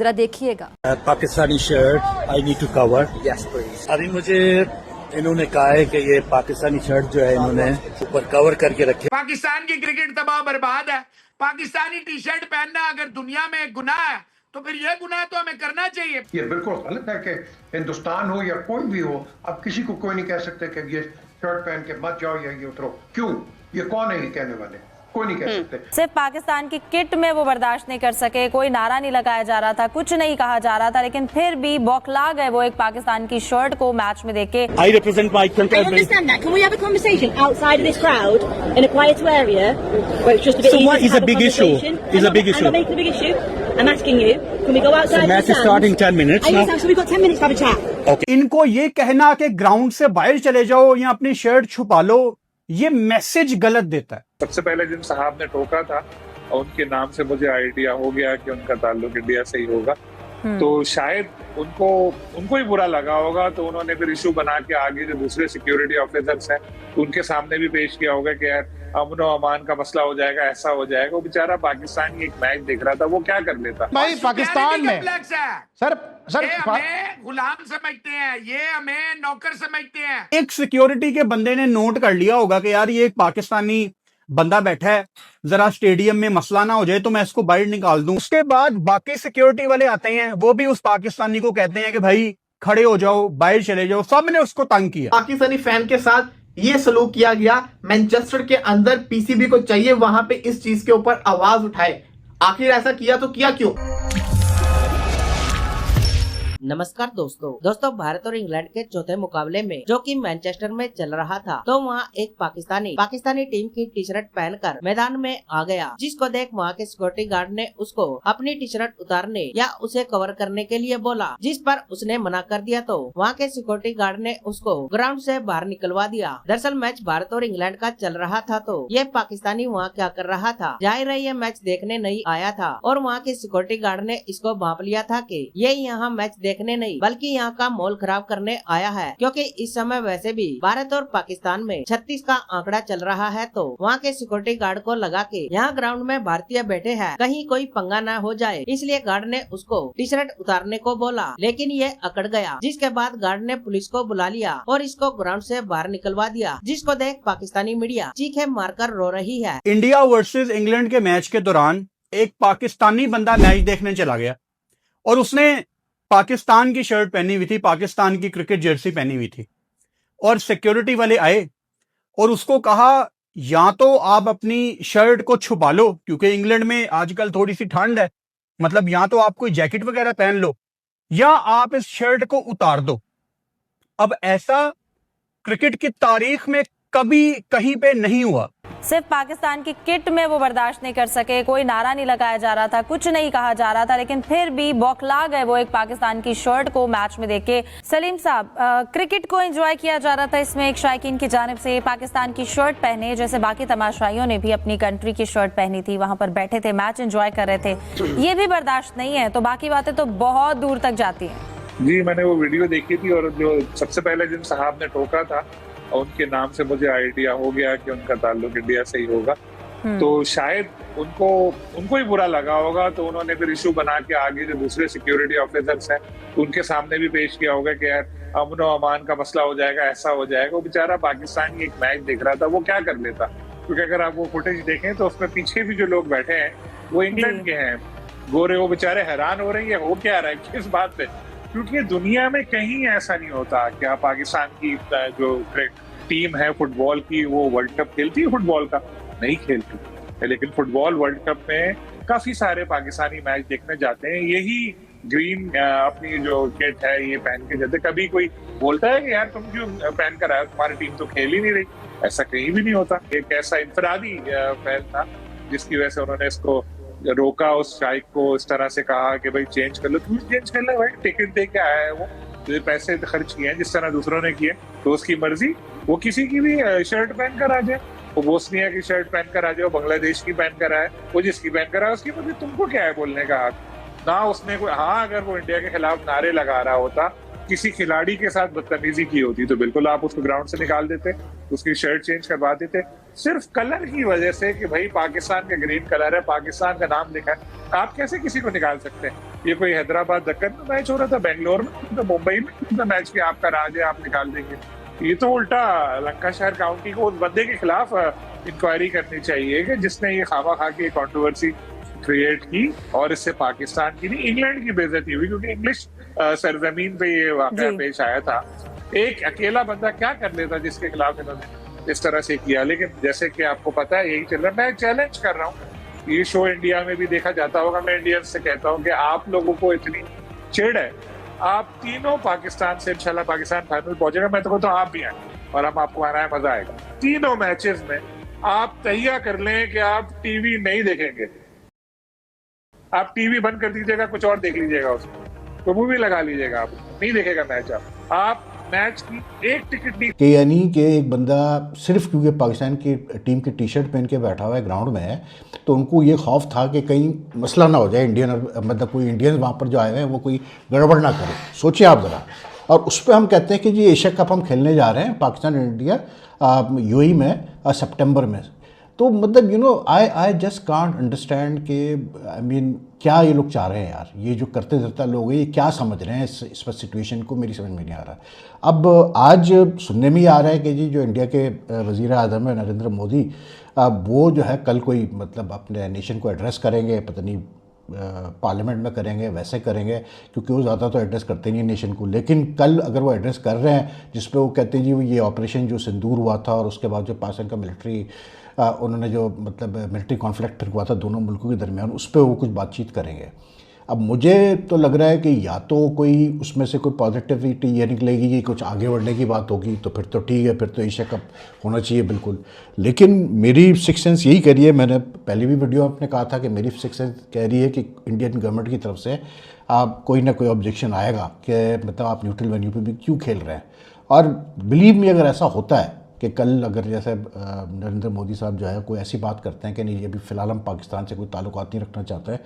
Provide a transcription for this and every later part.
जरा देखिएगा। Pakistani shirt I need to cover. Yes please. अभी मुझे इन्होंने कहा है कि ये पाकिस्तानी शर्ट जो है इन्होंने ऊपर कवर करके रखे। पाकिस्तान की क्रिकेट तबाह बर्बाद है। पाकिस्तानी टी शर्ट पहनना अगर दुनिया में एक गुनाह है तो फिर यह गुनाह तो हमें करना चाहिए। ये बिल्कुल गलत है कि हिंदुस्तान हो या कोई भी हो, अब किसी को कोई नहीं कह सकते कि ये शर्ट पहन के मत जाओ या ये उतरो। क्यों? ये कौन है ये कहने वाले? कोई नहीं कह सकते। सिर्फ पाकिस्तान की किट में वो बर्दाश्त नहीं कर सके, कोई नारा नहीं लगाया जा रहा था, कुछ नहीं कहा जा रहा था, लेकिन फिर भी बौखला गए वो एक पाकिस्तान की शर्ट को मैच में देख के। I represent my country. I understand that. Can we have a conversation outside of this crowd in a quieter area where it's just a bit So easier what to is have a big issue? conversation? Is a big I'm issue. not making a big issue. I'm asking you, can we go outside So the match is stands? starting 10 minutes Are you now. so we've got 10 minutes to have a chat. इनको ये कहना कि ground से बाहर चले जाओ या अपनी शर्ट छुपा लो, ये मैसेज गलत देता है। सबसे पहले जिन साहब ने टोका था और उनके नाम से मुझे आइडिया हो गया कि उनका ताल्लुक इंडिया से ही होगा, तो शायद उनको ही बुरा लगा होगा, तो उन्होंने फिर इशू बना के आगे जो दूसरे सिक्योरिटी ऑफिसर्स हैं उनके सामने भी पेश किया होगा कि यार अमन और अमान का मसला हो जाएगा, ऐसा हो जाएगा। वो बेचारा पाकिस्तान की एक मैच देख रहा था, वो क्या कर लेता। भाई पाकिस्तान में सर ये हमें गुलाम समझते हैं, ये हमें नौकर समझते हैं। एक सिक्योरिटी के बंदे ने नोट कर लिया होगा कि यार ये एक पाकिस्तानी बंदा बैठा है, जरा स्टेडियम में मसला ना हो जाए तो मैं इसको बाहर निकाल दूं। उसके बाद बाकी सिक्योरिटी वाले आते हैं, वो भी उस पाकिस्तानी को कहते हैं कि भाई खड़े हो जाओ, बाहर चले जाओ। सब ने उसको तंग किया। पाकिस्तानी फैन के साथ ये सलूक किया गया। मैनचेस्टर के अंदर पीसीबी को चाहिए वहां पे इस चीज के ऊपर आवाज उठाए। आखिर ऐसा किया तो किया क्यों? नमस्कार दोस्तों भारत और इंग्लैंड के चौथे मुकाबले में जो कि मैनचेस्टर में चल रहा था, तो वहाँ एक पाकिस्तानी टीम की टी शर्ट पहनकर मैदान में आ गया, जिसको देख वहाँ के सिक्योरिटी गार्ड ने उसको अपनी टी शर्ट उतारने या उसे कवर करने के लिए बोला, जिस पर उसने मना कर दिया। तो वहाँ के सिक्योरिटी गार्ड ने उसको ग्राउंड से बाहर निकलवा दिया। दरअसल मैच भारत और इंग्लैंड का चल रहा था, तो ये पाकिस्तानी वहाँ क्या कर रहा था? जाहिर है ये मैच देखने नहीं आया था और वहाँ के सिक्योरिटी गार्ड ने इसको भांप लिया था कि ये यहाँ मैच देखने नहीं बल्कि यहाँ का माहौल खराब करने आया है, क्योंकि इस समय वैसे भी भारत और पाकिस्तान में 36 का आंकड़ा चल रहा है। तो वहाँ के सिक्योरिटी गार्ड को लगा कि यहाँ ग्राउंड में भारतीय बैठे हैं, कहीं कोई पंगा न हो जाए, इसलिए गार्ड ने उसको टी शर्ट उतारने को बोला, लेकिन ये अकड़ गया, जिसके बाद गार्ड ने पुलिस को बुला लिया और इसको ग्राउंड से बाहर निकलवा दिया, जिसको देख पाकिस्तानी मीडिया चीखे मारकर रो रही है। इंडिया वर्सेस इंग्लैंड के मैच के दौरान एक पाकिस्तानी बंदा मैच देखने चला गया और उसने पाकिस्तान की शर्ट पहनी हुई थी, पाकिस्तान की क्रिकेट जर्सी पहनी हुई थी, और सिक्योरिटी वाले आए और उसको कहा या तो आप अपनी शर्ट को छुपा लो, क्योंकि इंग्लैंड में आजकल थोड़ी सी ठंड है, मतलब या तो आप कोई जैकेट वगैरह पहन लो या आप इस शर्ट को उतार दो। अब ऐसा क्रिकेट की तारीख में कभी कहीं पे नहीं हुआ। सिर्फ पाकिस्तान की किट में वो बर्दाश्त नहीं कर सके, कोई नारा नहीं लगाया जा रहा था, कुछ नहीं कहा जा रहा था, लेकिन फिर भी बौखला गए वो एक पाकिस्तान की शर्ट को मैच में देख के। सलीम साहब, क्रिकेट को एंजॉय किया जा रहा था, इसमें एक शायकीन की जानिब से पाकिस्तान की शर्ट पहने, जैसे बाकी तमाशाइयों ने भी अपनी कंट्री की शर्ट पहनी थी, वहां पर बैठे थे, मैच एंजॉय कर रहे थे, ये भी बर्दाश्त नहीं है, तो बाकी बातें तो बहुत दूर तक जाती है। जी, मैंने वो वीडियो देखी थी और जो सबसे पहले जिन साहब ने टोका था और उनके नाम से मुझे आइडिया हो गया कि उनका ताल्लुक इंडिया से ही होगा, तो शायद उनको ही बुरा लगा होगा, तो उन्होंने फिर इशू बना के आगे जो दूसरे सिक्योरिटी ऑफिसर्स हैं उनके सामने भी पेश किया होगा कि यार अमन और अमान का मसला हो जाएगा, ऐसा हो जाएगा। वो बेचारा पाकिस्तान की एक मैच देख रहा था, वो क्या कर लेता। क्योंकि अगर आप वो फुटेज देखें तो उसमें पीछे भी जो लोग बैठे हैं वो इंग्लैंड के हैं, गोरे, वो बेचारे हैरान हो रहे हैं हो क्या रहा है, किस बात पे। क्योंकि दुनिया में कहीं ऐसा नहीं होता कि आप पाकिस्तान की जो टीम है फुटबॉल की वो वर्ल्ड कप खेलती है, फुटबॉल का नहीं खेलती, लेकिन फुटबॉल वर्ल्ड कप में काफी सारे पाकिस्तानी मैच देखने जाते हैं। यही ग्रीन अपनी जो किट है ये पहन के जाते। कभी कोई बोलता है कि यार तुम क्यों पहन कर आए, तुम्हारी टीम तो खेल ही नहीं रही, ऐसा कहीं भी नहीं होता। एक ऐसा इंफरादी पहल था जिसकी वजह से उन्होंने इसको रोका, उस शाइक को इस तरह से कहा कि भाई चेंज कर लो। तू चेंज कर ले भाई, टिकट दे के आया है वो, तो पैसे खर्च किए हैं जिस तरह दूसरों ने किए, तो उसकी मर्जी, वो किसी की भी शर्ट पहन कर आ जाए, वो बोस्निया की शर्ट पहन कर आ जाए, बांग्लादेश की पहन कर आए, वो जिसकी पहन कर आए उसकी मर्जी, तुमको क्या है बोलने का हक ना। उसने कोई, हाँ अगर वो इंडिया के खिलाफ नारे लगा रहा होता, किसी खिलाड़ी के साथ बदतमीजी की होती, तो बिल्कुल आप उसको ग्राउंड से निकाल देते, उसकी शर्ट चेंज करवा देते। सिर्फ कलर की वजह से कि भाई पाकिस्तान का ग्रीन कलर है, पाकिस्तान का नाम लिखा है, आप कैसे किसी को निकाल सकते हैं? ये कोई हैदराबाद दक्कन में मैच हो रहा था, बेंगलोर में, तो मुंबई में तो मैच के आपका राज है, आप निकाल देंगे। ये तो उल्टा लंकाशायर काउंटी को उस बंदे के खिलाफ इंक्वायरी करनी चाहिए कि जिसने ये खामा खा के कंट्रोवर्सी क्रिएट की और इससे पाकिस्तान की नहीं इंग्लैंड की बेइज्जती हुई, क्योंकि इंग्लिश सरजमीन पे ये वाकया पेश आया था। एक अकेला बंदा क्या कर लेता जिसके खिलाफ इन्होंने इस तरह से किया। लेकिन जैसे कि आपको पता है यही चल रहा है। मैं चैलेंज कर रहा हूँ, ये शो इंडिया में भी देखा जाता होगा। मैं इंडियंस से कहता हूँ कि आप लोगों को इतनी चिढ़ है, आप तीनों पाकिस्तान से इंशाल्लाह पाकिस्तान फाइनल पहुंचेगा। मैं तो कहता हूँ आप भी आए और हम आपको आना है, मजा आएगा। तीनों मैचेस में आप तैयार कर लें कि आप टीवी नहीं देखेंगे, आप टीवी बंद कर दीजिएगा, कुछ और देख लीजिएगा, उसको तो मूवी लगा लीजिएगा, आप नहीं देखेगा मैच। आप मैच की एक टिकट नहीं कि यानी कि एक बंदा सिर्फ क्योंकि पाकिस्तान की टीम की टी शर्ट पहन के बैठा हुआ है ग्राउंड में है, तो उनको ये खौफ था कि कहीं मसला ना हो जाए, इंडियन मतलब कोई इंडियन वहाँ पर जो आए हुए हैं वो कोई गड़बड़ ना करे। सोचिए आप ज़रा। और उस पर हम कहते हैं कि जी एशिया कप हम खेलने जा रहे हैं पाकिस्तान इंडिया यूएई में सितंबर में। तो मतलब आई जस्ट कांट अंडरस्टैंड कि आई मीन क्या ये लोग चाह रहे हैं यार। ये जो करते धरता लोग हैं ये क्या समझ रहे हैं इस पर सिचुएशन को, मेरी समझ में नहीं आ रहा। अब आज सुनने में ही आ रहा है कि जी जो इंडिया के वज़ीर आज़म है नरेंद्र मोदी, वो जो है कल कोई मतलब अपने नेशन को एड्रेस करेंगे, पता नहीं पार्लियामेंट में करेंगे, वैसे करेंगे, क्योंकि वो ज़्यादा तो एड्रेस करते नहीं नेशन को। लेकिन कल अगर वो एड्रेस कर रहे हैं जिस पे वो कहते हैं जी ये ऑपरेशन जो सिंदूर हुआ था और उसके बाद जो पाकिस्तान का मिलिट्री उन्होंने जो मतलब मिलिट्री कॉन्फ्लिक्ट फिर हुआ था दोनों मुल्कों के दरमियान, उस पर वो कुछ बातचीत करेंगे। अब मुझे तो लग रहा है कि या तो कोई उसमें से कोई पॉजिटिविटी ये निकलेगी कि कुछ आगे बढ़ने की बात होगी, तो फिर तो ठीक है, फिर तो एशिया कप होना चाहिए बिल्कुल। लेकिन मेरी सिक्स सेंस यही कह रही है, मैंने पहले भी वीडियो आपने कहा था कि मेरी सिक्स सेंस कह रही है कि इंडियन गवर्नमेंट की तरफ से आप कोई ना कोई ऑब्जेक्शन आएगा कि मतलब आप न्यूट्रल वेन्यू पे भी क्यों खेल रहे हैं। और बिलीव मी अगर ऐसा होता है कि कल अगर जैसे नरेंद्र मोदी साहब जो है कोई ऐसी बात करते हैं कि नहीं अभी फ़िलहाल हम पाकिस्तान से कोई ताल्लुकात नहीं रखना चाहते हैं,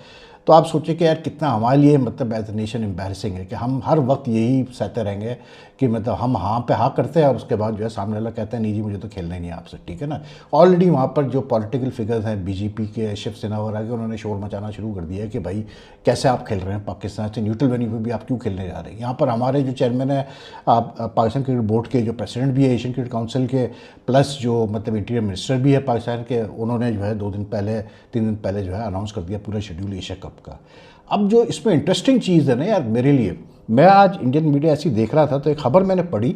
तो आप सोचें कि यार कितना हमारे लिए मतलब एज ए नेशन एम्बैरेसिंग है कि हम हर वक्त यही सहते रहेंगे कि मतलब हम हाँ पे हाँ करते हैं और उसके बाद जो है सामने वाला कहता है नहीं जी मुझे तो खेलना ही नहीं आपसे, ठीक है ना। ऑलरेडी वहाँ पर जो पॉलिटिकल फिगर्स हैं बीजेपी के, शिवसेना वगैरह के, उन्होंने शोर मचाना शुरू कर दिया है कि भाई कैसे आप खेल रहे हैं पाकिस्तान से, न्यूट्रल वेन्यू पर भी आप क्यों खेलने जा रहे हैं। यहाँ पर हमारे जो चेयरमैन है पाकिस्तान क्रिकेट बोर्ड के, जो प्रेसिडेंट भी है एशियन क्रिकेट काउंसिल के, प्लस जो मतलब इंटीरियर मिनिस्टर भी है पाकिस्तान के, उन्होंने जो है 3 दिन पहले जो है अनाउंस कर दिया पूरा शेड्यूल एशिया कप का। अब जो इसमें इंटरेस्टिंग चीज़ है ना यार मेरे लिए, मैं आज इंडियन मीडिया ऐसी देख रहा था तो एक खबर मैंने पढ़ी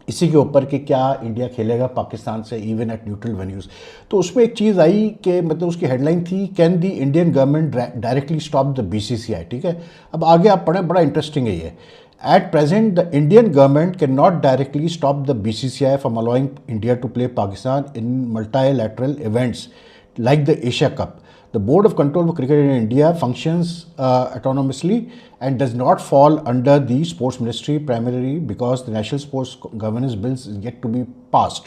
इसी के ऊपर कि क्या इंडिया खेलेगा पाकिस्तान से इवन एट न्यूट्रल वेन्यूज़। तो उसमें एक चीज़ आई कि मतलब उसकी हेडलाइन थी can the Indian government directly stop the BCCI, ठीक है। अब आगे आप पढ़ें, बड़ा इंटरेस्टिंग है ये। At present, the Indian government cannot directly stop the BCCI from allowing India to play Pakistan in multilateral events like the Asia Cup. The Board of Control for Cricket in India functions autonomously and does not fall under the Sports Ministry primarily because the National Sports Governance Bill is yet to be passed.